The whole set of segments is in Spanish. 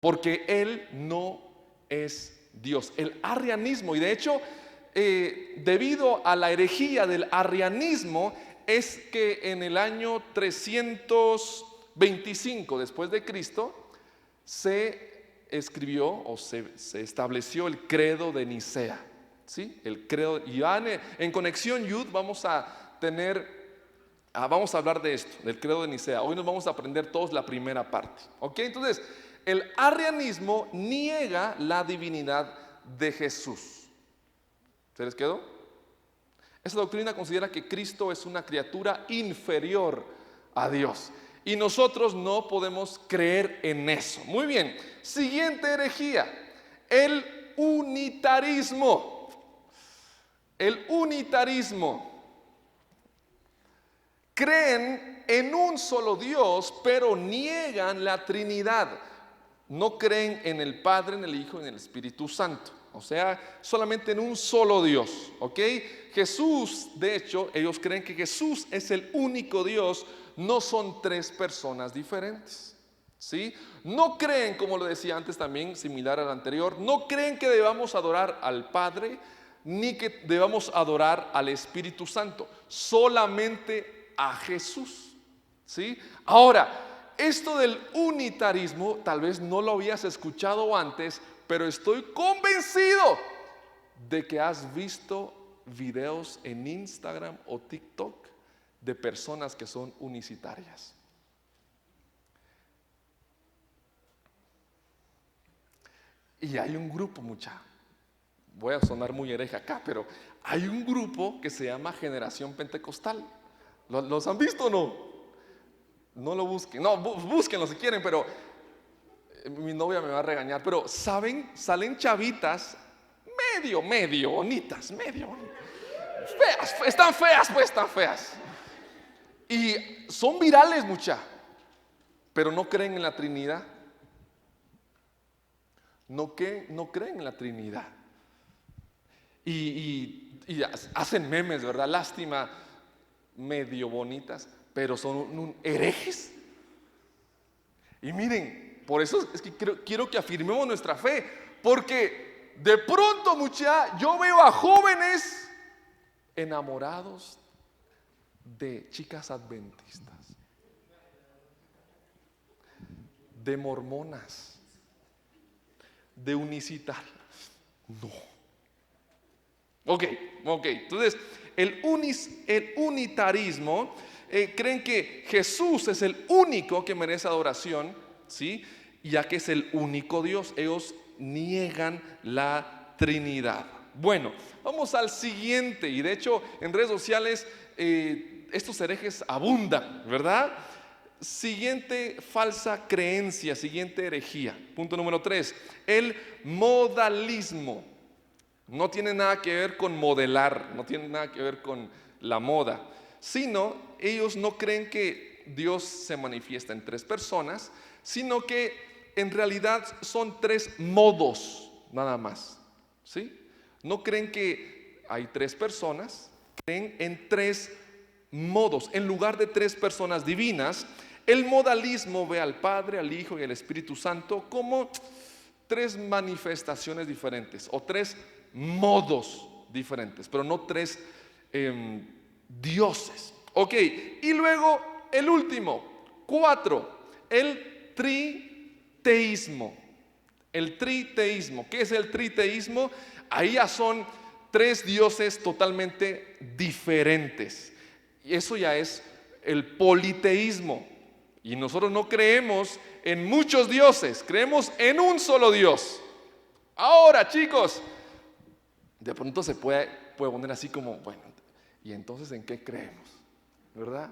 porque Él no es Dios. El arrianismo, y de hecho, debido a la herejía del arrianismo, es que en el año 325 después de Cristo se escribió o se estableció el credo de Nicea, ¿sí? El credo, y en Conexión Youth vamos a hablar de esto, del credo de Nicea. Hoy nos vamos a aprender todos la primera parte, ¿ok? Entonces, el arrianismo niega la divinidad de Jesús. ¿Se les quedó? Esa doctrina considera que Cristo es una criatura inferior a Dios, y nosotros no podemos creer en eso. Muy bien, siguiente herejía, el unitarismo. El unitarismo. Creen en un solo Dios, pero niegan la Trinidad. No creen en el Padre, en el Hijo y en el Espíritu Santo. O sea, solamente en un solo Dios, ¿ok? Jesús, de hecho, ellos creen que Jesús es el único Dios, no son tres personas diferentes, ¿sí? No creen, como lo decía antes también, similar al anterior, no creen que debamos adorar al Padre, ni que debamos adorar al Espíritu Santo, solamente a Jesús, ¿sí? Ahora, esto del unitarismo, tal vez no lo habías escuchado antes, pero estoy convencido de que has visto videos en Instagram o TikTok de personas que son unicitarias. Y hay un grupo, voy a sonar muy hereje acá, pero hay un grupo que se llama Generación Pentecostal. ¿Los han visto o no? No lo busquen, no, búsquenlo si quieren, pero mi novia me va a regañar. Pero ¿saben? Salen chavitas medio bonitas, feas, están feas, pues están feas. Y son virales, pero no creen en la Trinidad. No creen en la Trinidad. Y hacen memes, ¿verdad? Lástima, medio bonitas, pero son herejes. Y miren, por eso es que quiero que afirmemos nuestra fe, porque de pronto, yo veo a jóvenes enamorados de chicas adventistas, de mormonas, de unicitarias. No. Ok, entonces el unitarismo creen que Jesús es el único que merece adoración, ¿sí? Ya que es el único Dios. Ellos niegan la Trinidad. Bueno, vamos al siguiente. Y de hecho en redes sociales estos herejes abundan, ¿verdad? Siguiente falsa creencia, siguiente herejía. Punto número 3, el modalismo. No tiene nada que ver con modelar, no tiene nada que ver con la moda, sino ellos no creen que Dios se manifiesta en tres personas, sino que en realidad son tres modos nada más, ¿sí? No creen que hay tres personas, creen en tres modos. En lugar de tres personas divinas, el modalismo ve al Padre, al Hijo y al Espíritu Santo como tres manifestaciones diferentes o tres modos diferentes, pero no tres dioses. Ok, y luego el último, 4, el triteísmo. El triteísmo, ¿qué es el triteísmo? Ahí ya son tres dioses totalmente diferentes. Y eso ya es el politeísmo. Y nosotros no creemos en muchos dioses, creemos en un solo Dios. Ahora, chicos, de pronto se puede poner así como, bueno, ¿y entonces en qué creemos? ¿Verdad?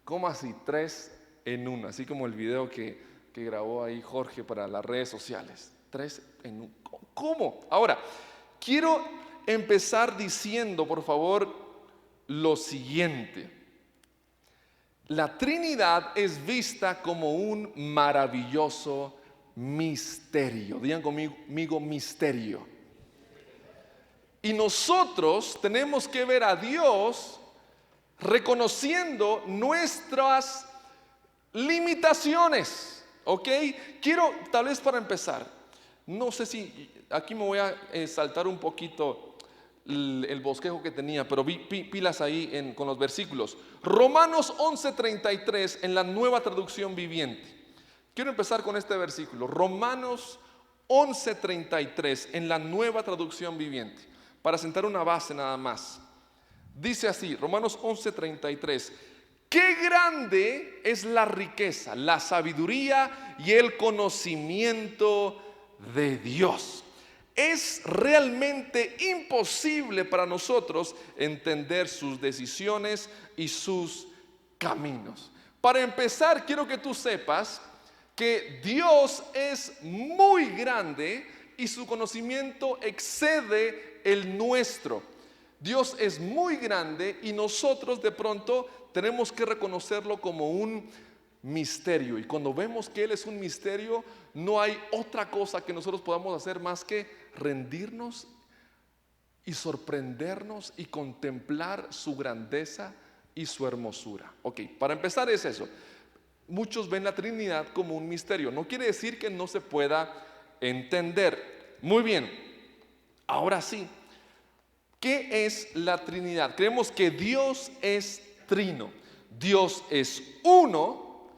¿Cómo así? 3 en 1, así como el video que grabó ahí Jorge para las redes sociales. 3 en 1. ¿Cómo? Ahora, quiero empezar diciendo, por favor, lo siguiente. La Trinidad es vista como un maravilloso misterio. Digan conmigo misterio. Y nosotros tenemos que ver a Dios reconociendo nuestras limitaciones, ¿ok? Quiero, tal vez para empezar, no sé si, aquí me voy a saltar un poquito el bosquejo que tenía, pero pilas ahí con los versículos. Romanos 11:33 en la Nueva Traducción Viviente. Quiero empezar con este versículo, Romanos 11:33 en la Nueva Traducción Viviente, para sentar una base nada más. Dice así, Romanos 11:33: qué grande es la riqueza, la sabiduría y el conocimiento de Dios. Es realmente imposible para nosotros entender sus decisiones y sus caminos. Para empezar, quiero que tú sepas que Dios es muy grande y su conocimiento excede el nuestro. Dios es muy grande y nosotros de pronto tenemos que reconocerlo como un misterio. Y cuando vemos que Él es un misterio, no hay otra cosa que nosotros podamos hacer más que rendirnos y sorprendernos y contemplar su grandeza y su hermosura. Ok, para empezar es eso. Muchos ven la Trinidad como un misterio. No quiere decir que no se pueda entender. Muy bien, ahora sí, ¿qué es la Trinidad? Creemos que Dios es trino. Dios es uno,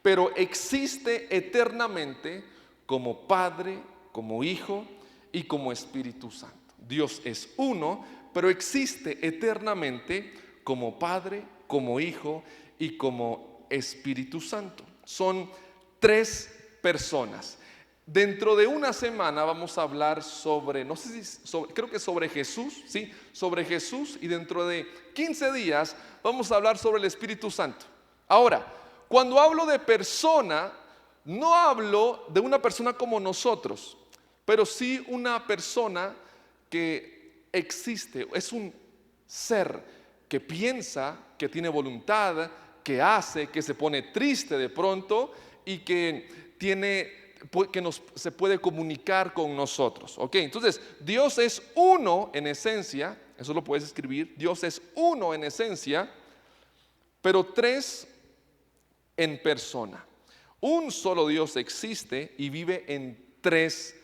pero existe eternamente como Padre, como Hijo y como Espíritu Santo. Dios es uno, pero existe eternamente como Padre, como Hijo y como Espíritu Santo. Son tres personas. Dentro de una semana vamos a hablar sobre, no sé si, creo que sobre Jesús, ¿sí? Sobre Jesús, y dentro de 15 días vamos a hablar sobre el Espíritu Santo. Ahora, cuando hablo de persona, no hablo de una persona como nosotros, pero sí una persona que existe, es un ser que piensa, que tiene voluntad, que hace, que se pone triste de pronto y que se puede comunicar con nosotros. Ok, entonces Dios es uno en esencia, eso lo puedes escribir. Dios es uno en esencia, pero tres en persona. Un solo Dios existe y vive en tres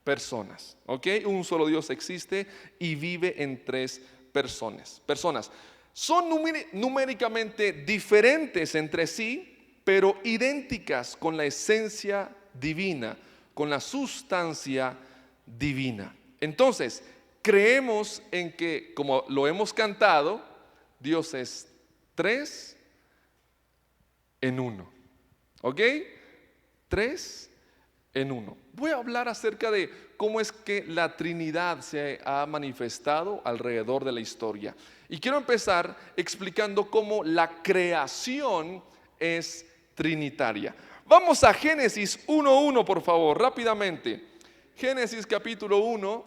personas. Ok, un solo Dios existe y vive en tres personas. Son numéricamente diferentes entre sí, pero idénticas con la esencia divina, con la sustancia divina. Entonces, creemos en que, como lo hemos cantado, Dios es tres en uno. ¿Ok? Tres en uno. Voy a hablar acerca de cómo es que la Trinidad se ha manifestado alrededor de la historia. Y quiero empezar explicando cómo la creación es trinitaria. Vamos a Génesis 1:1, por favor, rápidamente. Génesis capítulo 1,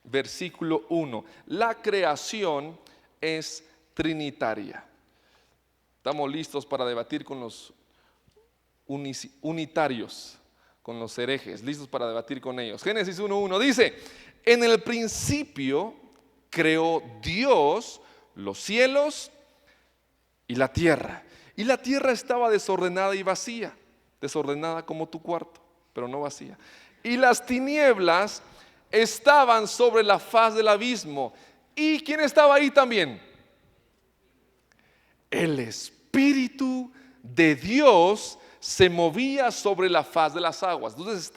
versículo 1. La creación es trinitaria. Estamos listos para debatir con los unitarios, con los herejes, listos para debatir con ellos. Génesis 1:1 dice: en el principio creó Dios los cielos y la tierra. Y la tierra estaba desordenada y vacía, desordenada como tu cuarto, pero no vacía. Y las tinieblas estaban sobre la faz del abismo. ¿Y quién estaba ahí también? El Espíritu de Dios se movía sobre la faz de las aguas. Entonces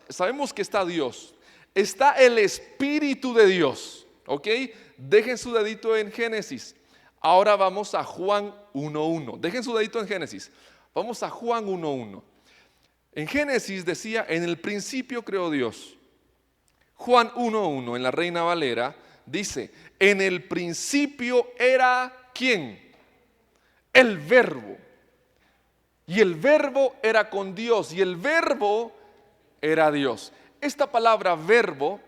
sabemos que está Dios, está el Espíritu de Dios. ¿Ok? Dejen su dedito en Génesis. Ahora vamos a Juan 1:1. Dejen su dedito en Génesis. Vamos a Juan 1:1. En Génesis decía: en el principio creó Dios. Juan 1:1 en la Reina Valera dice: en el principio era ¿quién? El Verbo. Y el Verbo era con Dios y el Verbo era Dios. Esta palabra verbo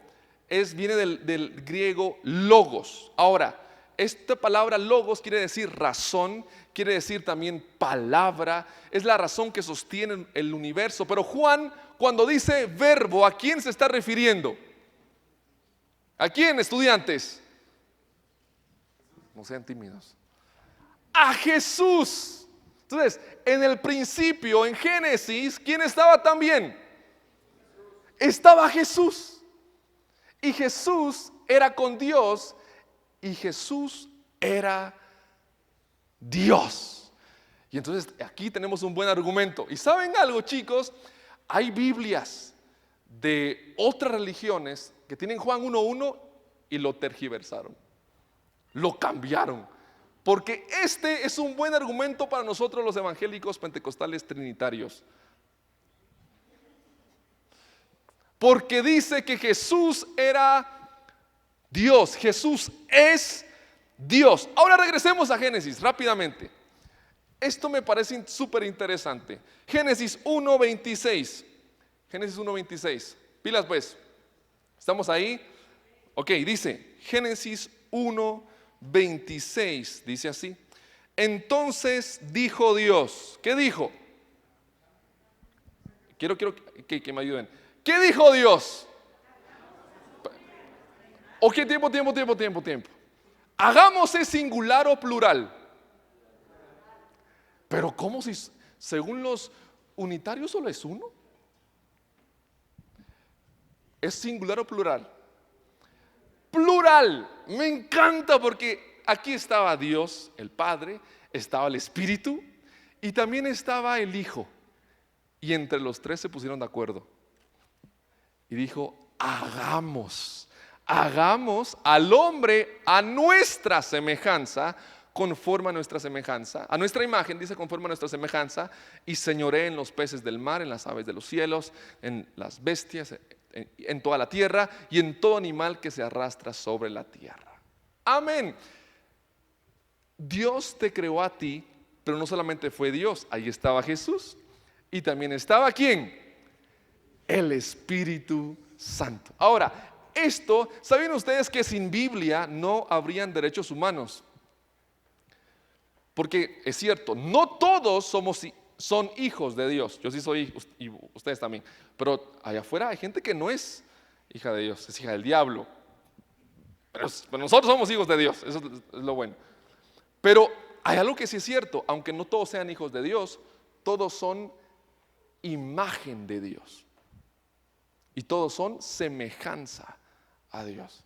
viene del griego logos. Ahora, esta palabra logos quiere decir razón, quiere decir también palabra, es la razón que sostiene el universo. Pero Juan, cuando dice verbo, ¿a quién se está refiriendo? ¿A quién, estudiantes? No sean tímidos. A Jesús. Entonces, en el principio, en Génesis, ¿quién estaba también? Estaba Jesús. Y Jesús era con Dios y Jesús era Dios. Y entonces aquí tenemos un buen argumento. Y ¿saben algo, chicos? Hay Biblias de otras religiones que tienen Juan 1:1 y lo tergiversaron, lo cambiaron, porque este es un buen argumento para nosotros los evangélicos pentecostales trinitarios, porque dice que Jesús era Dios, Jesús es Dios. Ahora regresemos a Génesis rápidamente. Esto me parece súper interesante. Génesis 1:26. Génesis 1:26. Pilas pues. ¿Estamos ahí? Ok, dice Génesis 1:26. Dice así. Entonces dijo Dios. ¿Qué dijo? Quiero que me ayuden. ¿Qué dijo Dios? Ok, tiempo. Hagamos ¿es singular o plural? Pero ¿cómo si según los unitarios solo es uno? ¿Es singular o plural? Plural. Me encanta porque aquí estaba Dios, el Padre, estaba el Espíritu y también estaba el Hijo. Y entre los tres se pusieron de acuerdo. Y dijo, hagamos al hombre a nuestra semejanza, conforme a nuestra semejanza, a nuestra imagen, dice conforme a nuestra semejanza, y señoree en los peces del mar, en las aves de los cielos, en las bestias, en toda la tierra y en todo animal que se arrastra sobre la tierra. Amén. Dios te creó a ti, pero no solamente fue Dios, ahí estaba Jesús y también estaba ¿quién? El Espíritu Santo. Ahora, esto, ¿saben ustedes que sin Biblia no habrían derechos humanos? Porque es cierto, no todos son hijos de Dios. Yo sí soy, y ustedes también. Pero allá afuera hay gente que no es hija de Dios, es hija del diablo. Pero nosotros somos hijos de Dios, eso es lo bueno. Pero hay algo que sí es cierto, aunque no todos sean hijos de Dios, todos son imagen de Dios. Y todos son semejanza a Dios.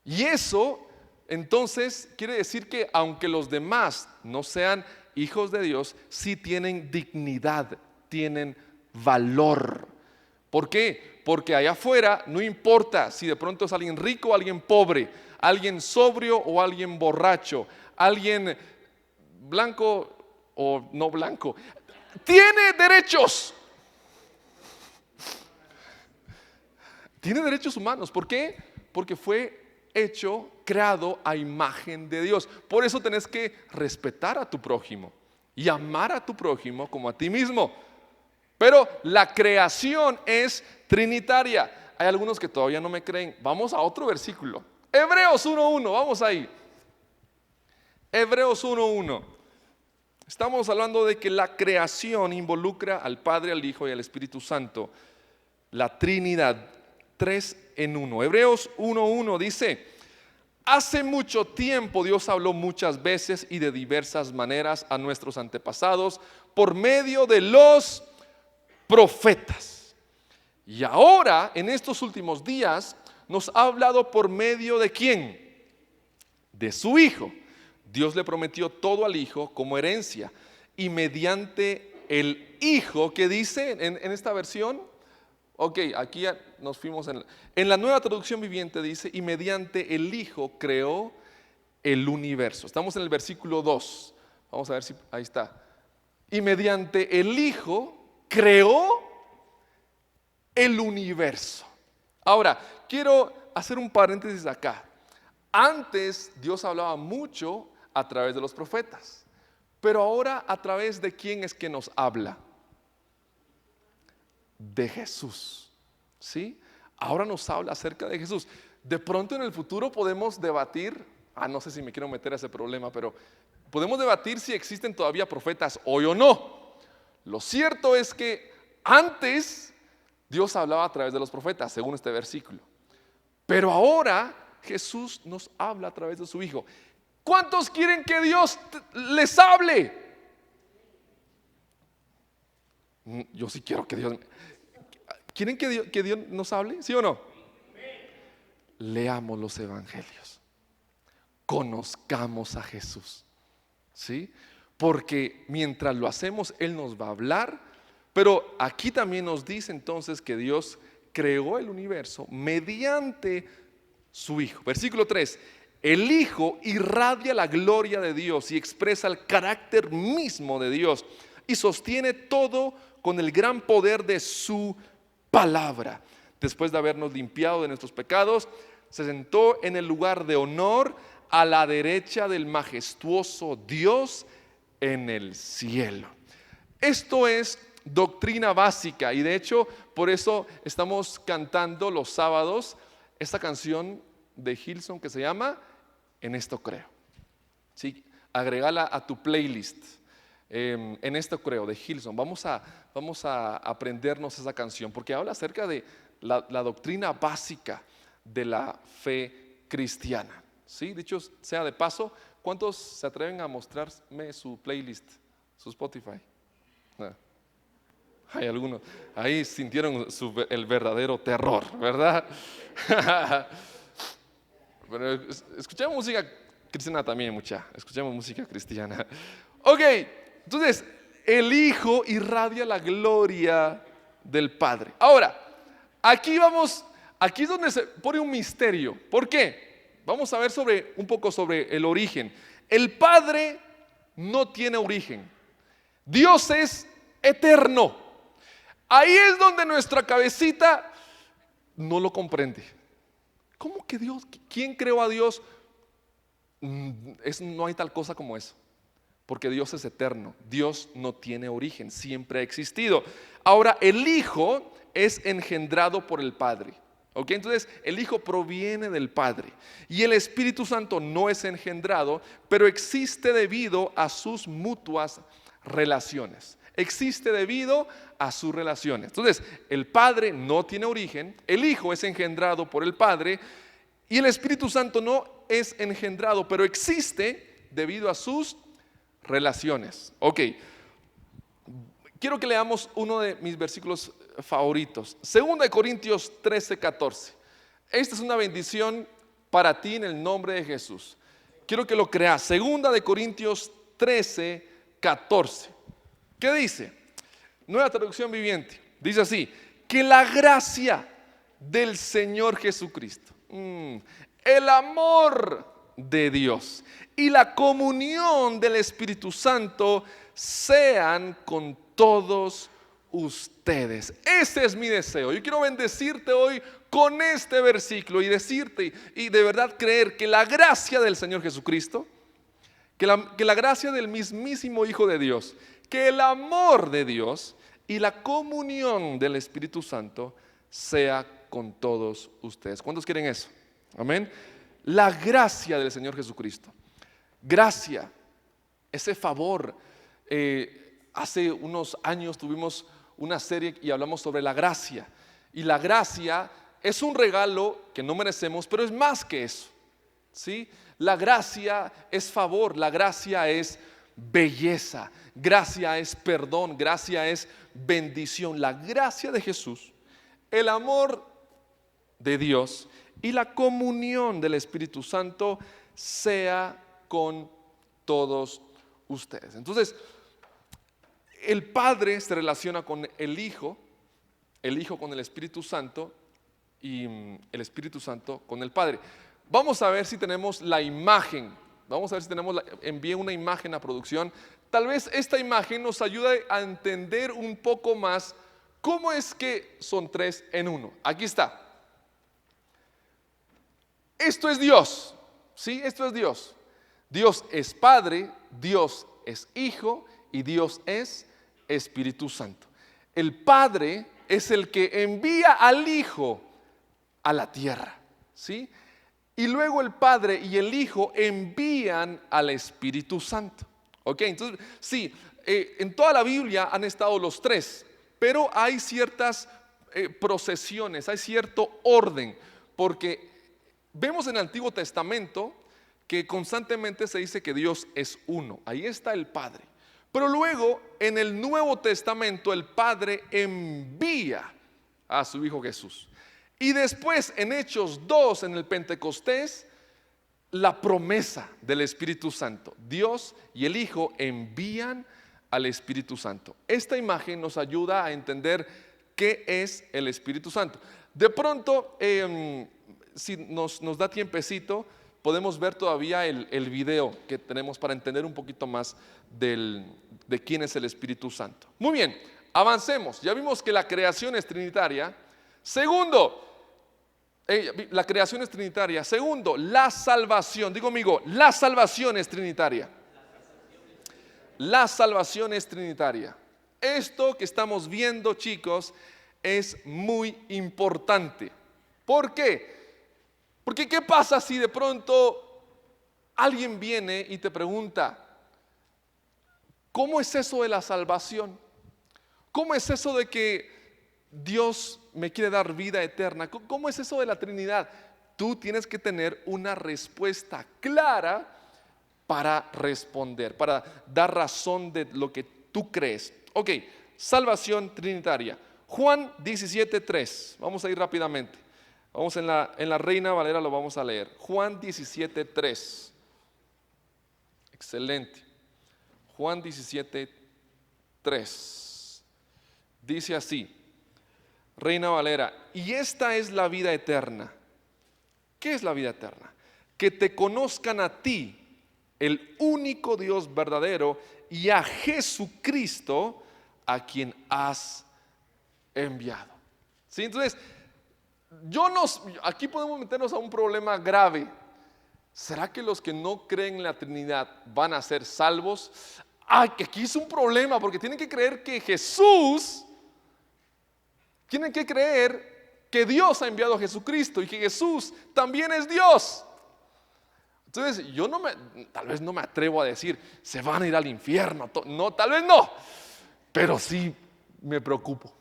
Y eso, entonces, quiere decir que aunque los demás no sean hijos de Dios, sí tienen dignidad, tienen valor. ¿Por qué? Porque allá afuera no importa si de pronto es alguien rico o alguien pobre, alguien sobrio o alguien borracho, alguien blanco o no blanco, tiene derechos. Tiene derechos humanos. ¿Por qué? Porque fue hecho, creado a imagen de Dios. Por eso tenés que respetar a tu prójimo y amar a tu prójimo como a ti mismo. Pero la creación es trinitaria. Hay algunos que todavía no me creen. Vamos a otro versículo. Hebreos 1:1, vamos ahí. Hebreos 1:1. Estamos hablando de que la creación involucra al Padre, al Hijo y al Espíritu Santo. La Trinidad, 3 en 1. Hebreos 1:1 dice: hace mucho tiempo Dios habló muchas veces y de diversas maneras a nuestros antepasados por medio de los profetas. Y ahora, en estos últimos días, nos ha hablado por medio de ¿quién? De su Hijo. Dios le prometió todo al Hijo como herencia. Y mediante el Hijo, ¿qué dice en esta versión? Ok, aquí ya nos fuimos en la Nueva Traducción Viviente dice, y mediante el Hijo creó el universo. Estamos en el versículo 2. Vamos a ver si ahí está. Y mediante el Hijo creó el universo. Ahora, quiero hacer un paréntesis acá. Antes Dios hablaba mucho a través de los profetas, pero ahora a través de quién es que nos habla. De Jesús, ¿sí? Ahora nos habla acerca de Jesús. De pronto en el futuro podemos debatir, no sé si me quiero meter a ese problema, pero podemos debatir si existen todavía profetas hoy o no. Lo cierto es que antes Dios hablaba a través de los profetas, según este versículo. Pero ahora Jesús nos habla a través de su Hijo. ¿Cuántos quieren que Dios les hable? Yo sí quiero que Dios... ¿Quieren que Dios nos hable? ¿Sí o no? Leamos los evangelios. Conozcamos a Jesús. ¿Sí? Porque mientras lo hacemos, Él nos va a hablar. Pero aquí también nos dice entonces que Dios creó el universo mediante su Hijo. Versículo 3. El Hijo irradia la gloria de Dios y expresa el carácter mismo de Dios y sostiene todo con el gran poder de su palabra. Después de habernos limpiado de nuestros pecados, se sentó en el lugar de honor a la derecha del majestuoso Dios en el cielo. Esto es doctrina básica y de hecho por eso estamos cantando los sábados esta canción de Hillsong que se llama En esto creo. ¿Sí? Agregala a tu playlist. En esto creo, de Hillsong. Vamos a aprendernos esa canción porque habla acerca de la doctrina básica de la fe cristiana. ¿Sí? Dicho sea de paso, ¿cuántos se atreven a mostrarme su playlist, su Spotify? No. Hay algunos, ahí sintieron el verdadero terror, ¿verdad? Pero escuchamos música cristiana también, escuchamos música cristiana. Ok, entonces el Hijo irradia la gloria del Padre. Ahora, aquí es donde se pone un misterio. ¿Por qué? Vamos a ver un poco sobre el origen. El Padre no tiene origen. Dios es eterno. Ahí es donde nuestra cabecita no lo comprende. ¿Cómo que Dios? ¿Quién creó a Dios? No hay tal cosa como eso. Porque Dios es eterno. Dios no tiene origen, siempre ha existido. Ahora, el Hijo es engendrado por el Padre. ¿Ok? Entonces, el Hijo proviene del Padre. Y el Espíritu Santo no es engendrado, pero existe debido a sus mutuas relaciones. Existe debido a sus relaciones. Entonces, el Padre no tiene origen, el Hijo es engendrado por el Padre y el Espíritu Santo no es engendrado, pero existe debido a sus relaciones. Ok, quiero que leamos uno de mis versículos favoritos, 2 Corintios 13:14. Esta es una bendición para ti en el nombre de Jesús. Quiero que lo creas. 2 Corintios 13:14. ¿Qué dice? Nueva traducción viviente. Dice así: que la gracia del Señor Jesucristo, el amor de Dios y la comunión del Espíritu Santo sean con todos ustedes. Ese es mi deseo. Yo quiero bendecirte hoy con este versículo y decirte y de verdad creer que la gracia del Señor Jesucristo, que la gracia del mismísimo Hijo de Dios, que el amor de Dios y la comunión del Espíritu Santo sea con todos ustedes. ¿Cuántos quieren eso? Amén. La gracia del Señor Jesucristo. Gracia, ese favor. Hace unos años tuvimos una serie y hablamos sobre la gracia. Y la gracia es un regalo que no merecemos, pero es más que eso. ¿Sí? La gracia es favor, la gracia es belleza, gracia es perdón, gracia es bendición. La gracia de Jesús, el amor de Dios y la comunión del Espíritu Santo sea con todos ustedes. Entonces, el Padre se relaciona con el Hijo con el Espíritu Santo y el Espíritu Santo con el Padre. Vamos a ver si tenemos la imagen. Vamos a ver si envíe una imagen a producción. Tal vez esta imagen nos ayude a entender un poco más cómo es que son tres en uno. Aquí está. Esto es Dios. ¿Sí? Esto es Dios. Dios es Padre, Dios es Hijo y Dios es Espíritu Santo. El Padre es el que envía al Hijo a la tierra. ¿Sí? Y luego el Padre y el Hijo envían al Espíritu Santo. Ok, entonces sí, en toda la Biblia han estado los tres, pero hay ciertas procesiones, hay cierto orden, porque vemos en el Antiguo Testamento que constantemente se dice que Dios es uno. Ahí está el Padre. Pero luego en el Nuevo Testamento el Padre envía a su Hijo Jesús. Y después en Hechos 2, en el Pentecostés, la promesa del Espíritu Santo. Dios y el Hijo envían al Espíritu Santo. Esta imagen nos ayuda a entender qué es el Espíritu Santo. De pronto, si nos da tiempecito, podemos ver todavía el video que tenemos para entender un poquito más de quién es el Espíritu Santo. Muy bien, avancemos. Ya vimos que la creación es trinitaria. Segundo, la creación es trinitaria. Segundo, la salvación. Digo conmigo, la salvación es trinitaria. La salvación es trinitaria. Esto que estamos viendo, chicos, es muy importante. ¿Por qué? Porque ¿qué pasa si de pronto alguien viene y te pregunta, ¿cómo es eso de la salvación? ¿Cómo es eso de que Dios me quiere dar vida eterna? ¿Cómo es eso de la Trinidad? Tú tienes que tener una respuesta clara para responder, para dar razón de lo que tú crees. Ok, salvación trinitaria. Juan 17:3. Vamos a ir rápidamente. Vamos en la Reina Valera, lo vamos a leer. Juan 17:3. Excelente. Juan 17:3. Dice así, Reina Valera, y esta es la vida eterna. ¿Qué es la vida eterna? Que te conozcan a ti, el único Dios verdadero, y a Jesucristo, a quien has enviado. ¿Sí? Entonces, aquí podemos meternos a un problema grave. ¿Será que los que no creen en la Trinidad van a ser salvos? Que aquí es un problema, porque tienen que creer que tienen que creer que Dios ha enviado a Jesucristo y que Jesús también es Dios. Entonces tal vez no me atrevo a decir, se van a ir al infierno. No, tal vez no, pero sí me preocupo.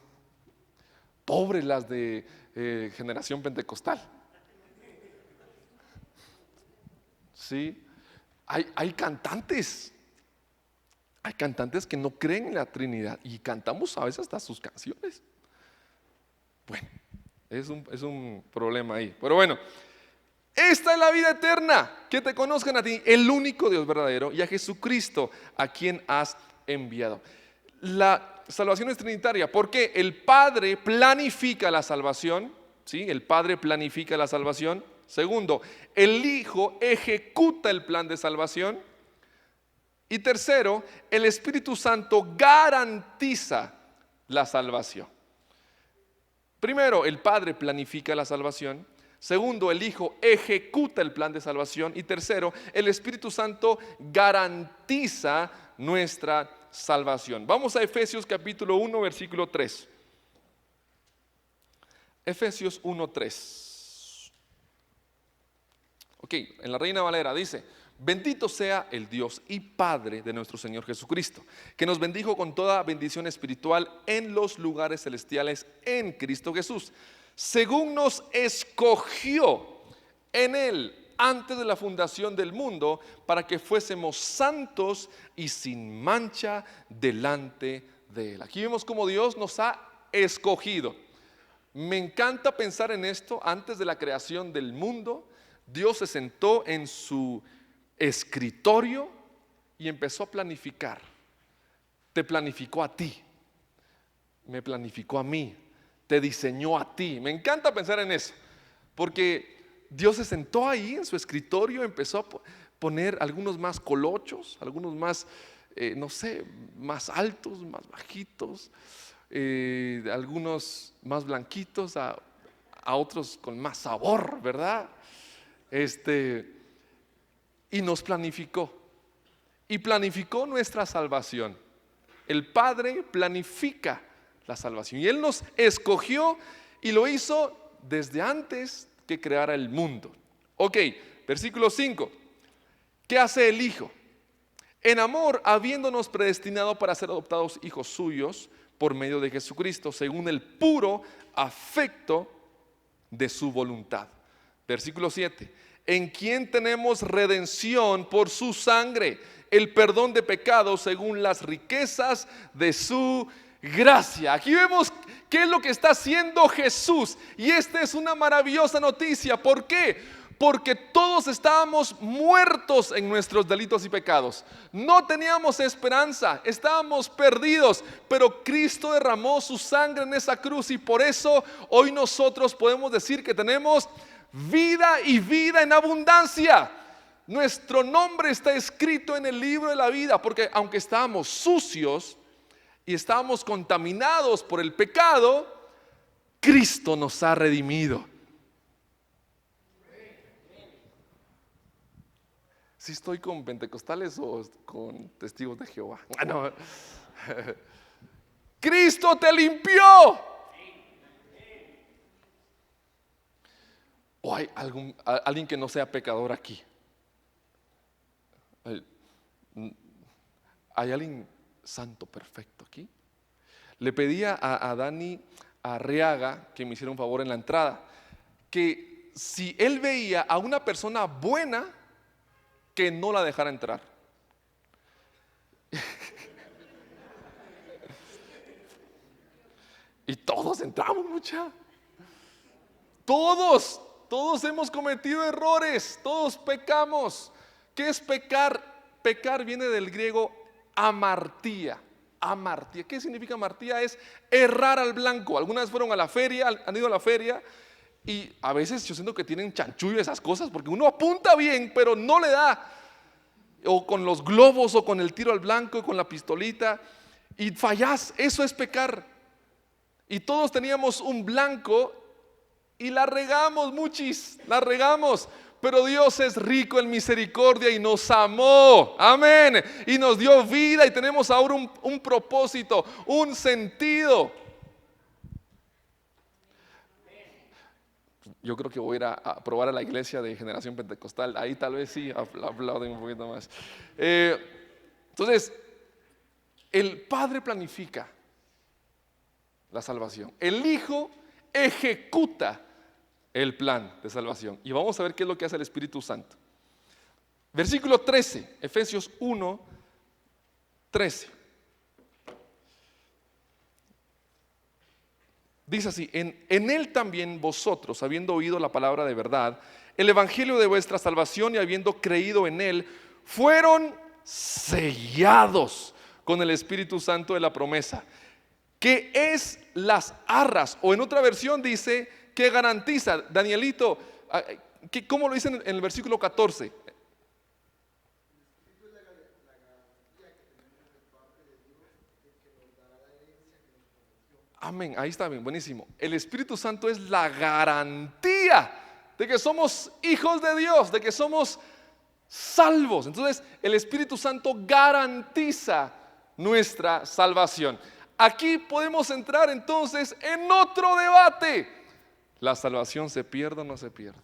Pobres las de generación pentecostal. Sí, hay cantantes que no creen en la Trinidad y cantamos a veces hasta sus canciones. Bueno, es un problema ahí, pero bueno. Esta es la vida eterna, que te conozcan a ti, el único Dios verdadero, y a Jesucristo, a quien has enviado. La salvación es trinitaria, porque el Padre planifica la salvación, ¿sí? El Padre planifica la salvación. Segundo, el Hijo ejecuta el plan de salvación. Y tercero, el Espíritu Santo garantiza la salvación. Primero, el Padre planifica la salvación. Segundo, el Hijo ejecuta el plan de salvación. Y tercero, el Espíritu Santo garantiza nuestra salvación. Vamos a Efesios capítulo 1, versículo 3. Efesios 1, 3. Ok, en la Reina Valera dice: bendito sea el Dios y Padre de nuestro Señor Jesucristo, que nos bendijo con toda bendición espiritual en los lugares celestiales en Cristo Jesús, según nos escogió en Él antes de la fundación del mundo, para que fuésemos santos y sin mancha delante de Él. Aquí vemos cómo Dios nos ha escogido. Me encanta pensar en esto. Antes de la creación del mundo, Dios se sentó en su escritorio y empezó a planificar. Te planificó a ti, me planificó a mí, te diseñó a ti. Me encanta pensar en eso, porque Dios se sentó ahí en su escritorio, empezó a poner algunos más colochos, algunos más, no sé, más altos, más bajitos, algunos más blanquitos, a otros con más sabor, ¿verdad? Y nos planificó. Y planificó nuestra salvación. El Padre planifica la salvación. Y Él nos escogió y lo hizo desde antes que creara el mundo. Ok, versículo 5. ¿Qué hace el Hijo? En amor, habiéndonos predestinado para ser adoptados hijos suyos por medio de Jesucristo, según el puro afecto de su voluntad. Versículo 7. en quien tenemos redención por su sangre, el perdón de pecados según las riquezas de su gracia. Aquí vemos qué es lo que está haciendo Jesús, y esta es una maravillosa noticia. ¿Por qué? Porque todos estábamos muertos en nuestros delitos y pecados. No teníamos esperanza, estábamos perdidos, pero Cristo derramó su sangre en esa cruz, y por eso hoy nosotros podemos decir que tenemos vida y vida en abundancia. Nuestro nombre está escrito en el libro de la vida, porque aunque estábamos sucios y estábamos contaminados por el pecado, Cristo nos ha redimido. ¿Sí estoy con pentecostales o con testigos de Jehová? No. Cristo te limpió. ¿O hay alguien que no sea pecador aquí? ¿Hay alguien santo, perfecto aquí? Le pedí a Dani Arriaga que me hiciera un favor en la entrada, que si él veía a una persona buena, que no la dejara entrar. Y todos entramos, mucha. Todos hemos cometido errores, todos pecamos. ¿Qué es pecar? Pecar viene del griego amartía. Amartía. ¿Qué significa amartía? Es errar al blanco. Algunas fueron a la feria, han ido a la feria, y a veces yo siento que tienen chanchullo esas cosas, porque uno apunta bien, pero no le da. O con los globos, o con el tiro al blanco, con la pistolita, y fallás. Eso es pecar. Y todos teníamos un blanco y la regamos, muchis, la regamos. Pero Dios es rico en misericordia y nos amó, amén, y nos dio vida, y tenemos ahora un propósito, un sentido. Yo creo que voy a ir a probar a la iglesia de Generación Pentecostal. Ahí tal vez sí aplauden un poquito más. Entonces, el Padre planifica la salvación, el Hijo ejecuta el plan de salvación, y vamos a ver qué es lo que hace el Espíritu Santo. Versículo 13, Efesios 1, 13. Dice así: en él también vosotros, habiendo oído la palabra de verdad, el evangelio de vuestra salvación, y habiendo creído en él, fueron sellados con el Espíritu Santo de la promesa, que es las arras, o en otra versión dice que garantiza. Danielito, ¿cómo lo dice en el versículo 14? Amén, ahí está bien, buenísimo. El Espíritu Santo es la garantía de que somos hijos de Dios, de que somos salvos. Entonces el Espíritu Santo garantiza nuestra salvación. Aquí podemos entrar entonces en otro debate: ¿la salvación se pierde o no se pierde?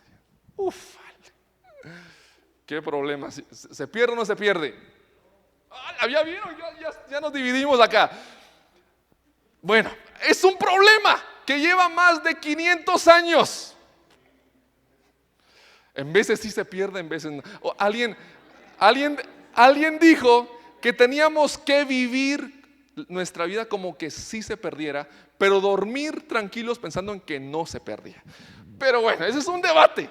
Uf, qué problema. ¿Se pierde o no se pierde? ¿Ya vieron? Ya nos dividimos acá. Bueno, es un problema que lleva más de 500 años. En veces sí se pierde, en veces no. Alguien dijo que teníamos que vivir nuestra vida como que sí se perdiera, pero dormir tranquilos pensando en que no se perdía. Pero bueno, ese es un debate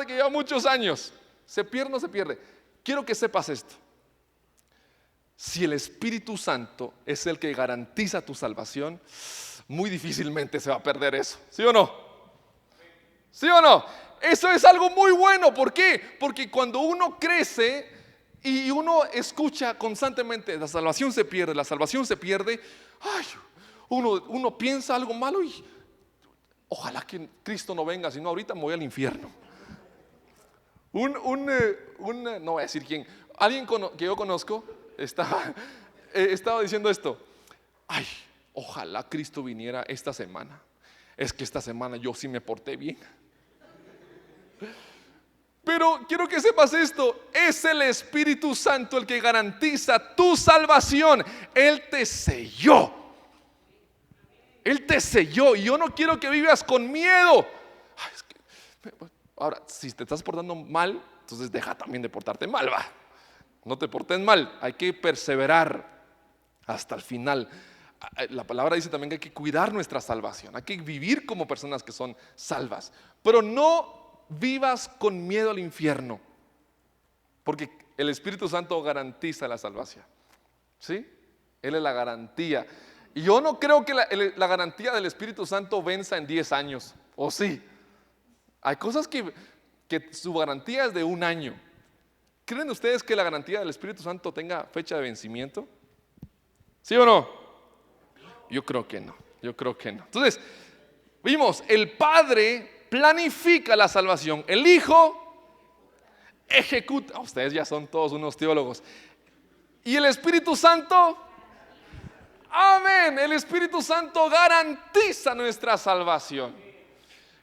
que lleva muchos años. ¿Se pierde o no se pierde? Quiero que sepas esto: si el Espíritu Santo es el que garantiza tu salvación, muy difícilmente se va a perder eso. ¿Sí o no? ¿Sí o no? Eso es algo muy bueno. ¿Por qué? Porque cuando uno crece y uno escucha constantemente la salvación se pierde, la salvación se pierde, uno piensa algo malo y ojalá que Cristo no venga, si no ahorita me voy al infierno. No voy a decir quién, alguien que yo conozco estaba diciendo esto: ojalá Cristo viniera esta semana. Es que esta semana yo sí me porté bien. Pero quiero que sepas esto: es el Espíritu Santo el que garantiza tu salvación. Él te selló. Él te selló, y yo no quiero que vivas con miedo. Ahora, si te estás portando mal, entonces deja también de portarte mal, va. No te portes mal, hay que perseverar hasta el final. La palabra dice también que hay que cuidar nuestra salvación, hay que vivir como personas que son salvas, pero no vivas con miedo al infierno, porque el Espíritu Santo garantiza la salvación, ¿sí? Él es la garantía. Y yo no creo que la garantía del Espíritu Santo venza en 10 años, ¿o sí? Hay cosas que su garantía es de 1 año. ¿Creen ustedes que la garantía del Espíritu Santo tenga fecha de vencimiento? ¿Sí o no? Yo creo que no, yo creo que no. Entonces, vimos, el Padre planifica la salvación, el Hijo ejecuta. Ustedes ya son todos unos teólogos. Y el Espíritu Santo, amén, el Espíritu Santo garantiza nuestra salvación.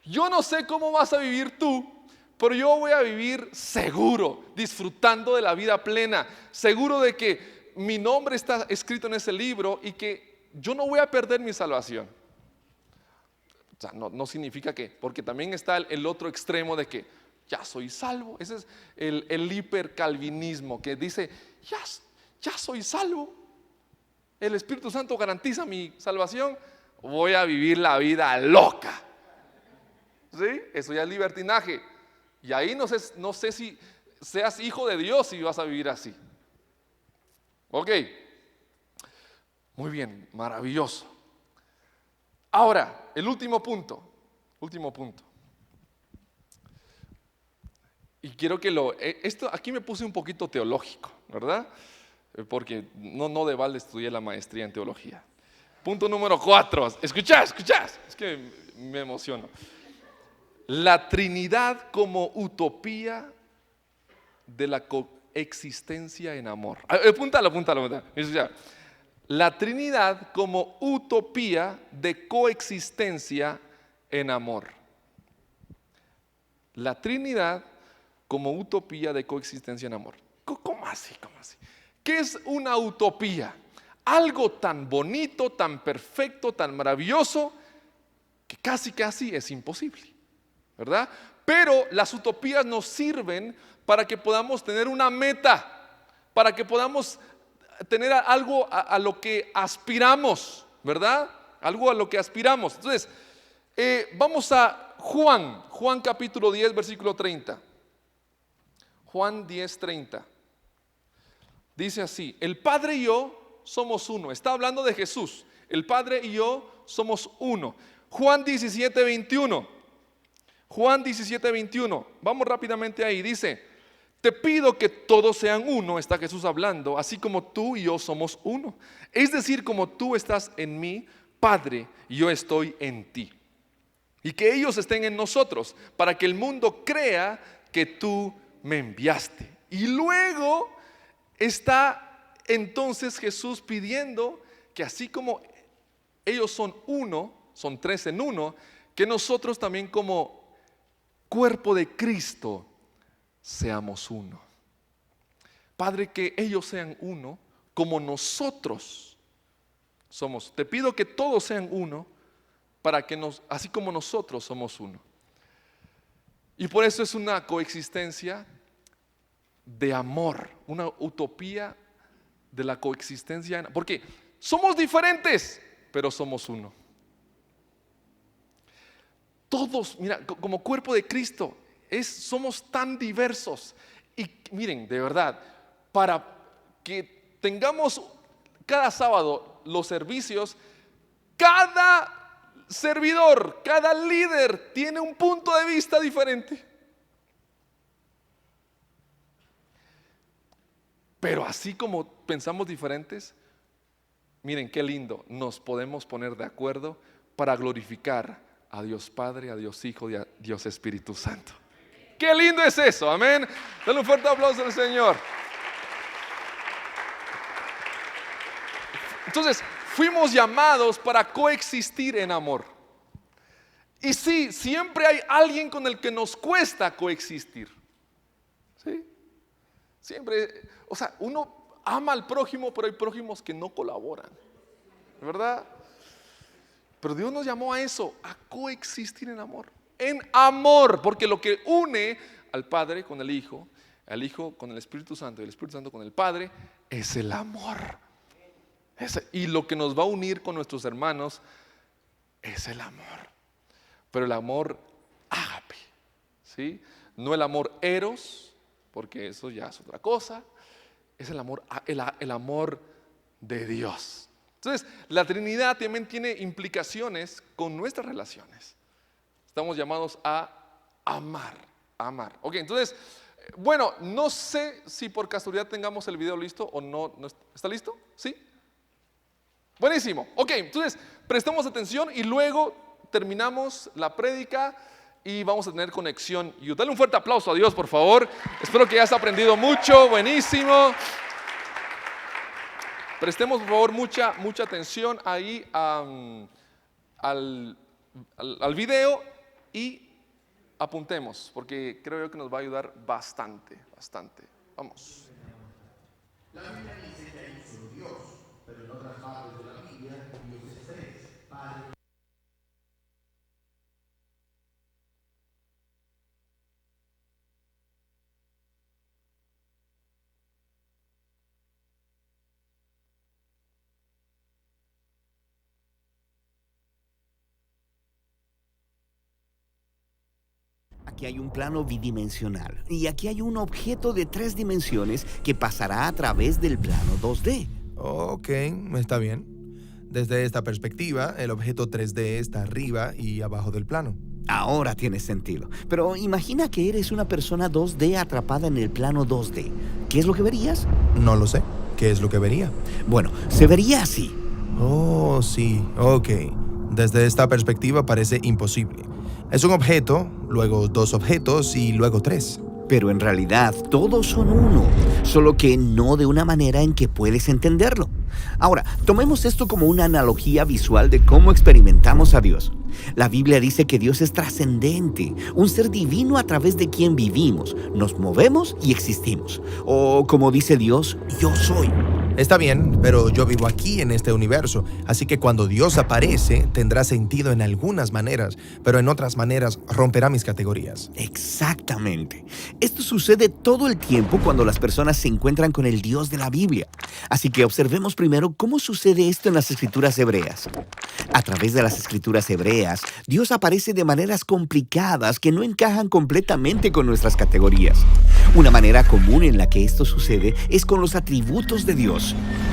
Yo no sé cómo vas a vivir tú, pero yo voy a vivir seguro, disfrutando de la vida plena, seguro de que mi nombre está escrito en ese libro y que yo no voy a perder mi salvación. O sea, no significa que, porque también está el otro extremo de que ya soy salvo. Ese es el hipercalvinismo que dice, ya soy salvo. El Espíritu Santo garantiza mi salvación. Voy a vivir la vida loca. ¿Sí? Eso ya es libertinaje. Y ahí no sé si seas hijo de Dios si vas a vivir así. Ok. Muy bien, maravilloso. Ahora, el último punto. Y quiero que esto aquí me puse un poquito teológico, ¿verdad? Porque no de balde estudié la maestría en teología. Punto número 4. Escuchá, es que me emociono. La Trinidad como utopía de la coexistencia en amor. Apúntalo. Escucha. La Trinidad como utopía de coexistencia en amor. La Trinidad como utopía de coexistencia en amor. ¿Cómo así? ¿Qué es una utopía? Algo tan bonito, tan perfecto, tan maravilloso, que casi es imposible, ¿verdad? Pero las utopías nos sirven para que podamos tener una meta, para que podamos tener algo a lo que aspiramos, ¿verdad? Algo a lo que aspiramos. Entonces, vamos a Juan capítulo 10, versículo 30. Juan 10, 30. Dice así, el Padre y yo somos uno. Está hablando de Jesús. El Padre y yo somos uno. Juan 17, 21. Vamos rápidamente ahí. Dice, te pido que todos sean uno, está Jesús hablando, así como tú y yo somos uno. Es decir, como tú estás en mí, Padre, y yo estoy en ti. Y que ellos estén en nosotros, para que el mundo crea que tú me enviaste. Y luego está entonces Jesús pidiendo que así como ellos son uno, son 3 en 1, que nosotros también como cuerpo de Cristo seamos uno. Padre, que ellos sean uno como nosotros somos. Te pido que todos sean uno para que así como nosotros somos uno. Y por eso es una coexistencia de amor, una utopía de la coexistencia, porque somos diferentes, pero somos uno. Todos, mira, como cuerpo de Cristo, somos tan diversos. Y miren, de verdad, para que tengamos cada sábado los servicios, cada servidor, cada líder tiene un punto de vista diferente. Pero así como pensamos diferentes, miren qué lindo, nos podemos poner de acuerdo para glorificar a Dios Padre, a Dios Hijo y a Dios Espíritu Santo. Qué lindo es eso, amén. Dale un fuerte aplauso al Señor. Entonces, fuimos llamados para coexistir en amor. Y sí, siempre hay alguien con el que nos cuesta coexistir. ¿Sí? Siempre, o sea, uno ama al prójimo, pero hay prójimos que no colaboran, ¿verdad? Pero Dios nos llamó a eso, a coexistir en amor. en amor, porque lo que une al Padre con el Hijo, al Hijo con el Espíritu Santo y el Espíritu Santo con el Padre, es el amor. Y lo que nos va a unir con nuestros hermanos es el amor. Pero el amor ágape, ¿sí? No el amor eros, porque eso ya es otra cosa. Es el amor, el amor de Dios. Entonces, la Trinidad también tiene implicaciones con nuestras relaciones. Estamos llamados a amar. Ok, entonces, bueno, no sé si por casualidad tengamos el video listo o no. ¿Está listo? ¿Sí? Buenísimo. Ok, entonces, prestemos atención y luego terminamos la prédica y vamos a tener conexión. Y dale un fuerte aplauso a Dios, por favor. Espero que hayas aprendido mucho. Buenísimo. Prestemos, por favor, mucha atención ahí al video y apuntemos, porque creo yo que nos va a ayudar bastante. Vamos. La Biblia dice que hay un solo Dios, pero en otras partes de la Biblia Dios es tres, Padre. Aquí hay un plano bidimensional y aquí hay un objeto de 3 dimensiones que pasará a través del plano 2D. Ok, está bien. Desde esta perspectiva, el objeto 3D está arriba y abajo del plano. Ahora tiene sentido. Pero imagina que eres una persona 2D atrapada en el plano 2D. ¿Qué es lo que verías? No lo sé. ¿Qué es lo que vería? Bueno, se vería así. Oh, sí, ok. Desde esta perspectiva parece imposible. Es un objeto, luego 2 objetos y luego 3. Pero en realidad todos son uno, solo que no de una manera en que puedes entenderlo. Ahora, tomemos esto como una analogía visual de cómo experimentamos a Dios. La Biblia dice que Dios es trascendente, un ser divino a través de quien vivimos, nos movemos y existimos. O como dice Dios, yo soy. Está bien, pero yo vivo aquí en este universo, así que cuando Dios aparece tendrá sentido en algunas maneras, pero en otras maneras romperá mis categorías. Exactamente. Esto sucede todo el tiempo cuando las personas se encuentran con el Dios de la Biblia. Así que observemos primero cómo sucede esto en las Escrituras hebreas. A través de las Escrituras hebreas, Dios aparece de maneras complicadas que no encajan completamente con nuestras categorías. Una manera común en la que esto sucede es con los atributos de Dios.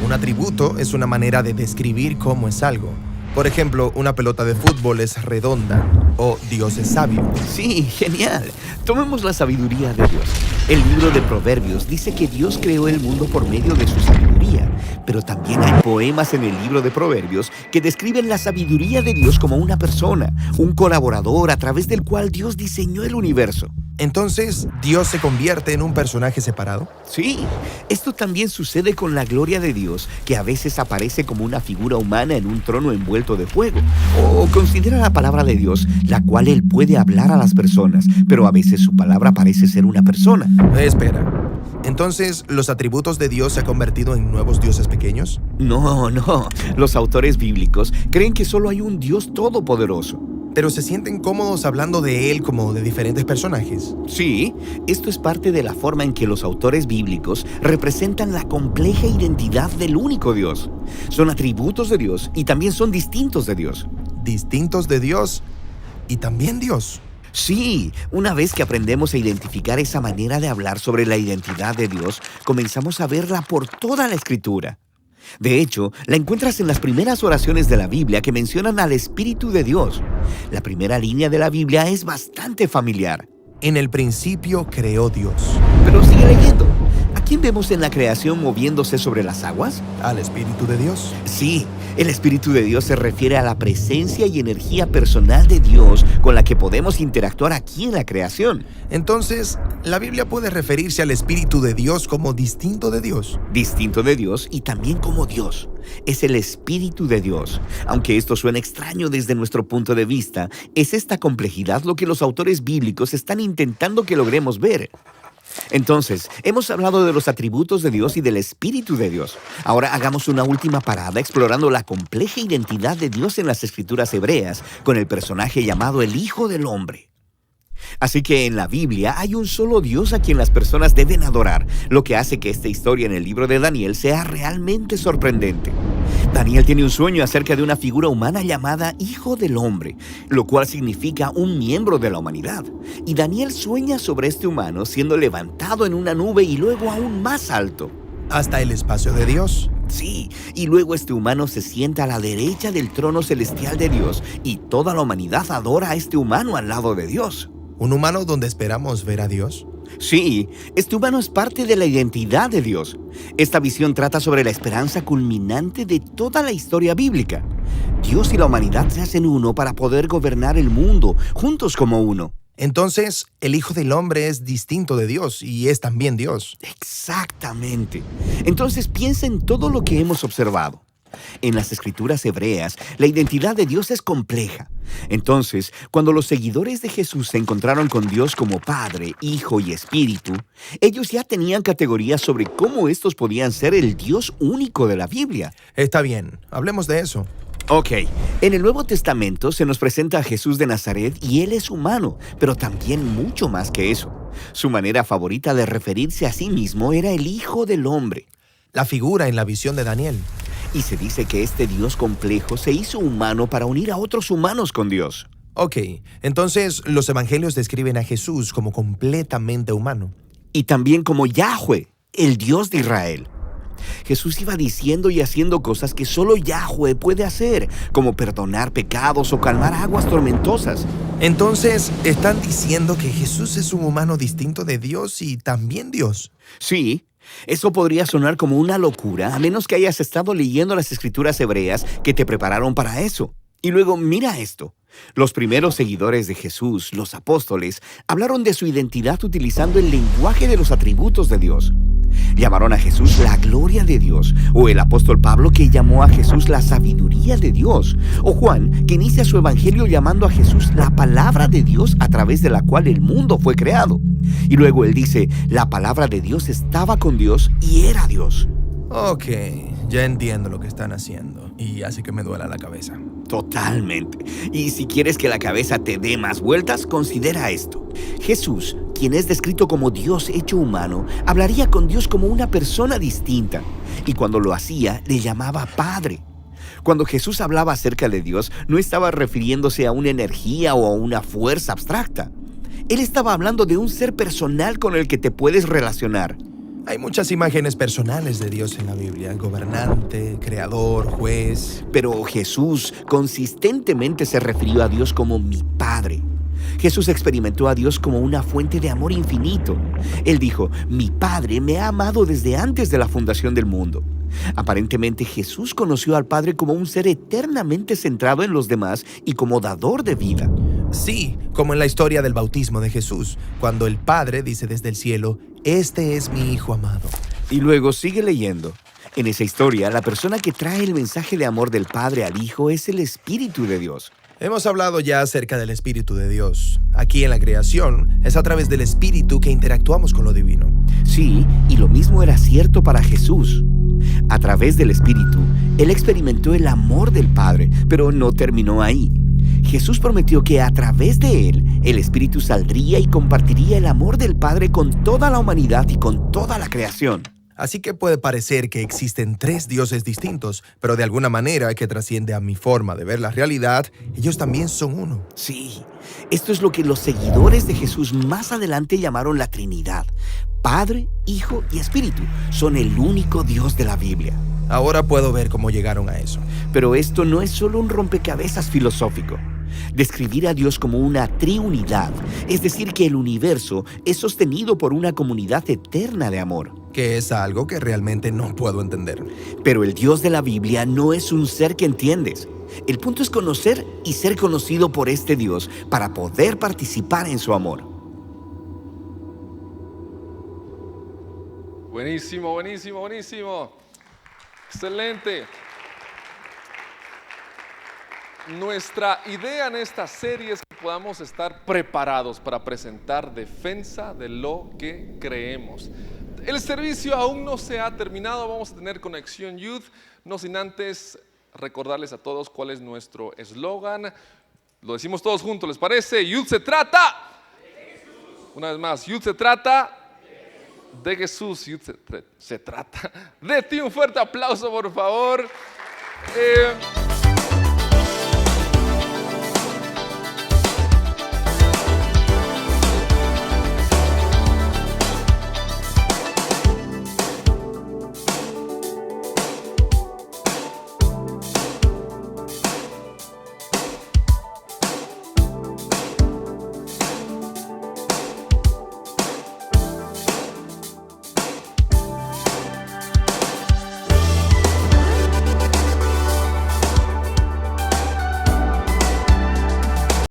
Un atributo es una manera de describir cómo es algo. Por ejemplo, una pelota de fútbol es redonda o Dios es sabio. Sí, genial. Tomemos la sabiduría de Dios. El libro de Proverbios dice que Dios creó el mundo por medio de su sabiduría, pero también hay poemas en el libro de Proverbios que describen la sabiduría de Dios como una persona, un colaborador a través del cual Dios diseñó el universo. Entonces, ¿Dios se convierte en un personaje separado? Sí, esto también sucede con la gloria de Dios, que a veces aparece como una figura humana en un trono envuelto de fuego. O considera la palabra de Dios, la cual Él puede hablar a las personas, pero a veces su palabra parece ser una persona. Espera. Entonces, ¿los atributos de Dios se han convertido en nuevos dioses pequeños? No. Los autores bíblicos creen que solo hay un Dios todopoderoso. ¿Pero se sienten cómodos hablando de Él como de diferentes personajes? Sí, esto es parte de la forma en que los autores bíblicos representan la compleja identidad del único Dios. Son atributos de Dios y también son distintos de Dios. Distintos de Dios y también Dios. Sí, una vez que aprendemos a identificar esa manera de hablar sobre la identidad de Dios, comenzamos a verla por toda la Escritura. De hecho, la encuentras en las primeras oraciones de la Biblia que mencionan al Espíritu de Dios. La primera línea de la Biblia es bastante familiar. En el principio creó Dios. Pero sigue leyendo. ¿A quién vemos en la creación moviéndose sobre las aguas? ¿Al Espíritu de Dios? Sí, el Espíritu de Dios se refiere a la presencia y energía personal de Dios con la que podemos interactuar aquí en la creación. Entonces, ¿la Biblia puede referirse al Espíritu de Dios como distinto de Dios? Distinto de Dios y también como Dios. Es el Espíritu de Dios. Aunque esto suena extraño desde nuestro punto de vista, es esta complejidad lo que los autores bíblicos están intentando que logremos ver. Entonces, hemos hablado de los atributos de Dios y del Espíritu de Dios. Ahora hagamos una última parada explorando la compleja identidad de Dios en las Escrituras hebreas con el personaje llamado el Hijo del Hombre. Así que en la Biblia hay un solo Dios a quien las personas deben adorar, lo que hace que esta historia en el libro de Daniel sea realmente sorprendente. Daniel tiene un sueño acerca de una figura humana llamada Hijo del Hombre, lo cual significa un miembro de la humanidad. Y Daniel sueña sobre este humano siendo levantado en una nube y luego aún más alto. Hasta el espacio de Dios. Sí, y luego este humano se sienta a la derecha del trono celestial de Dios y toda la humanidad adora a este humano al lado de Dios. ¿Un humano donde esperamos ver a Dios? Sí, este humano es parte de la identidad de Dios. Esta visión trata sobre la esperanza culminante de toda la historia bíblica. Dios y la humanidad se hacen uno para poder gobernar el mundo, juntos como uno. Entonces, el Hijo del Hombre es distinto de Dios y es también Dios. Exactamente. Entonces piensa en todo lo que hemos observado. En las escrituras hebreas, la identidad de Dios es compleja. Entonces, cuando los seguidores de Jesús se encontraron con Dios como Padre, Hijo y Espíritu, ellos ya tenían categorías sobre cómo estos podían ser el Dios único de la Biblia. Está bien, hablemos de eso. Ok, en el Nuevo Testamento se nos presenta a Jesús de Nazaret y Él es humano, pero también mucho más que eso. Su manera favorita de referirse a sí mismo era el Hijo del Hombre. La figura en la visión de Daniel. Y se dice que este Dios complejo se hizo humano para unir a otros humanos con Dios. Ok, entonces los evangelios describen a Jesús como completamente humano. Y también como Yahweh, el Dios de Israel. Jesús iba diciendo y haciendo cosas que solo Yahweh puede hacer, como perdonar pecados o calmar aguas tormentosas. Entonces, ¿están diciendo que Jesús es un humano distinto de Dios y también Dios? Sí, eso podría sonar como una locura, a menos que hayas estado leyendo las escrituras hebreas que te prepararon para eso. Y luego, mira esto. Los primeros seguidores de Jesús, los apóstoles, hablaron de su identidad utilizando el lenguaje de los atributos de Dios. Llamaron a Jesús la gloria de Dios, o el apóstol Pablo que llamó a Jesús la sabiduría de Dios, o Juan que inicia su evangelio llamando a Jesús la palabra de Dios a través de la cual el mundo fue creado. Y luego él dice, la palabra de Dios estaba con Dios y era Dios. Ok, ya entiendo lo que están haciendo y hace que me duela la cabeza. Totalmente. Y si quieres que la cabeza te dé más vueltas, considera esto. Jesús, quien es descrito como Dios hecho humano, hablaría con Dios como una persona distinta. Y cuando lo hacía, le llamaba Padre. Cuando Jesús hablaba acerca de Dios, no estaba refiriéndose a una energía o a una fuerza abstracta. Él estaba hablando de un ser personal con el que te puedes relacionar. Hay muchas imágenes personales de Dios en la Biblia, gobernante, creador, juez. Pero Jesús consistentemente se refirió a Dios como mi Padre. Jesús experimentó a Dios como una fuente de amor infinito. Él dijo, mi Padre me ha amado desde antes de la fundación del mundo. Aparentemente Jesús conoció al Padre como un ser eternamente centrado en los demás y como dador de vida. Sí, como en la historia del bautismo de Jesús, cuando el Padre dice desde el cielo, este es mi Hijo amado. Y luego sigue leyendo. En esa historia, la persona que trae el mensaje de amor del Padre al Hijo es el Espíritu de Dios. Hemos hablado ya acerca del Espíritu de Dios. Aquí en la creación, es a través del Espíritu que interactuamos con lo divino. Sí, y lo mismo era cierto para Jesús. A través del Espíritu, Él experimentó el amor del Padre, pero no terminó ahí. Jesús prometió que a través de Él, el Espíritu saldría y compartiría el amor del Padre con toda la humanidad y con toda la creación. Así que puede parecer que existen tres dioses distintos, pero de alguna manera que trasciende a mi forma de ver la realidad, ellos también son uno. Sí, esto es lo que los seguidores de Jesús más adelante llamaron la Trinidad. Padre, Hijo y Espíritu son el único Dios de la Biblia. Ahora puedo ver cómo llegaron a eso. Pero esto no es solo un rompecabezas filosófico. Describir a Dios como una triunidad, es decir, que el universo es sostenido por una comunidad eterna de amor. Que es algo que realmente no puedo entender. Pero el Dios de la Biblia no es un ser que entiendes. El punto es conocer y ser conocido por este Dios para poder participar en su amor. Buenísimo, buenísimo, buenísimo. Excelente. Nuestra idea en esta serie es que podamos estar preparados para presentar defensa de lo que creemos. El servicio aún no se ha terminado, vamos a tener Conexión Youth, no sin antes recordarles a todos cuál es nuestro eslogan. Lo decimos todos juntos, ¿les parece? Youth se trata Una vez más, Yud se trata de Jesús. Yud se trata de ti. Un fuerte aplauso, por favor.